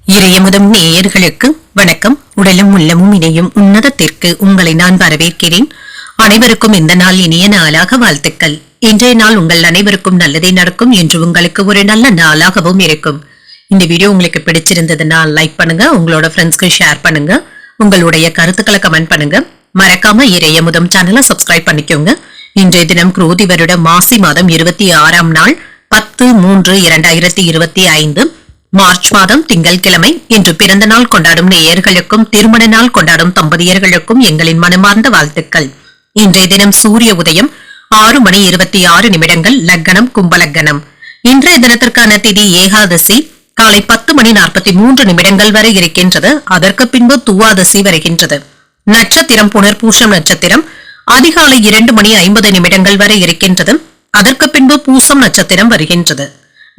இறையமுதம் நேயர்களுக்கு வணக்கம். உடலும் உள்ளமும் இணையும் உன்னதத்திற்கு உங்களை நான் வரவேற்கிறேன். அனைவருக்கும் இந்த நாள் இனிய நாளாக வாழ்த்துக்கள். இன்றைய நாள் உங்கள் அனைவருக்கும் நல்லதே நடக்கும் என்று உங்களுக்கு ஒரு நல்ல நாளாகவும் இருக்கும். இந்த வீடியோ உங்களுக்கு பிடிச்சிருந்ததுன்னா லைக் பண்ணுங்க, உங்களோட ஃப்ரெண்ட்ஸ்க்கு ஷேர் பண்ணுங்க, உங்களுடைய கருத்துக்களை கமெண்ட் பண்ணுங்க. மறக்காம இறையமுதம் சேனலை சப்ஸ்கிரைப் பண்ணிக்கோங்க. இன்றைய தினம் குரோதி வருட மாசி மாதம் 26ஆம் நாள் 10/3/2025 மார்ச் மாதம் திங்கட்கிழமை. இன்று பிறந்த நாள் கொண்டாடும் நேயர்களுக்கும் திருமண நாள் கொண்டாடும் தம்பதியர்களுக்கும் எங்களின் மனமார்ந்த வாழ்த்துக்கள். இன்றைய தினம் சூரிய உதயம் 6:26 லக்னம் கும்பலக்னம். இன்றைய தினத்திற்கான திதி ஏகாதசி காலை 10:43 வரை இருக்கின்றது. அதற்கு பின்பு துவாதசி வருகின்றது. நட்சத்திரம் புனர்பூசம் நட்சத்திரம் அதிகாலை 2:50 வரை இருக்கின்றது. அதற்கு பின்பு பூசம் நட்சத்திரம் வருகின்றது.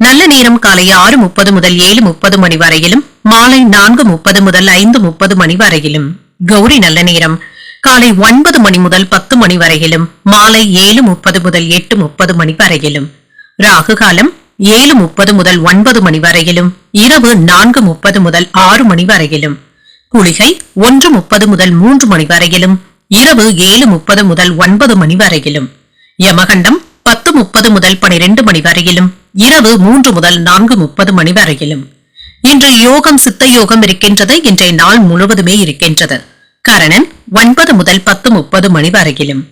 நல்ல நேரம் காலை 6:30 முதல் 7:30 மணி வரையிலும், மாலை 4:30 முதல் 5:30 மணி வரையிலும். கௌரி நல்ல நேரம் காலை 9 மணி முதல் 10 மணி வரையிலும், மாலை 7:30 முதல் 8:30 மணி வரையிலும். ராகு காலம் 7:30 முதல் 9 மணி வரையிலும், இரவு 4:30 முதல் 6 மணி வரையிலும். குளிகை 1:30 முதல் 3 மணி வரையிலும், இரவு 7:30 முதல் 9 மணி வரையிலும். யமகண்டம் 10:30 முதல் 12 மணி வரையிலும், இரவு 3 முதல் 4:30 மணி வரையிலும். இன்று யோகம் சித்த யோகம் இருக்கின்றது. இன்றைய நாள் முழுவதுமே இருக்கின்றது. கரணன் 9 முதல் 10:30 மணி வரையிலும்.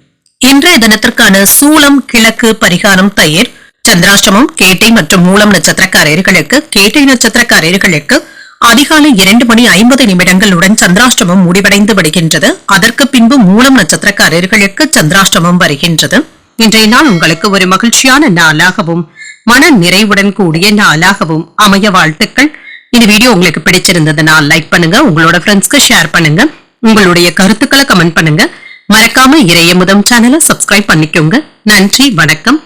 இன்றைய தினத்திற்கான சூலம் கிழக்கு பரிகாரம் தயிர். சந்திராஷ்டமம் கேட்டை மற்றும் மூலம் நட்சத்திரக்காரர்களுக்கு, கேட்டை நட்சத்திரக்காரர்களுக்கு அதிகாலை 2:50 சந்திராஷ்டமம் முடிவடைந்து விடுகின்றது. அதற்கு பின்பு மூலம் நட்சத்திரக்காரர்களுக்கு சந்திராஷ்டமம் வருகின்றது. இன்றைய நாள் உங்களுக்கு ஒரு மகிழ்ச்சியான நாளாகவும் மன நிறைவுடன் கூடிய நாளாகவும் அமைய வாழ்த்துக்கள். இந்த வீடியோ உங்களுக்கு பிடிச்சிருந்ததுன்னா லைக் பண்ணுங்க, உங்களோட ஃப்ரெண்ட்ஸ்க்கு ஷேர் பண்ணுங்க, உங்களுடைய கருத்துக்களை கமெண்ட் பண்ணுங்க. மறக்காம இறையமுதம் சேனலை சப்ஸ்கிரைப் பண்ணிக்கோங்க. நன்றி, வணக்கம்.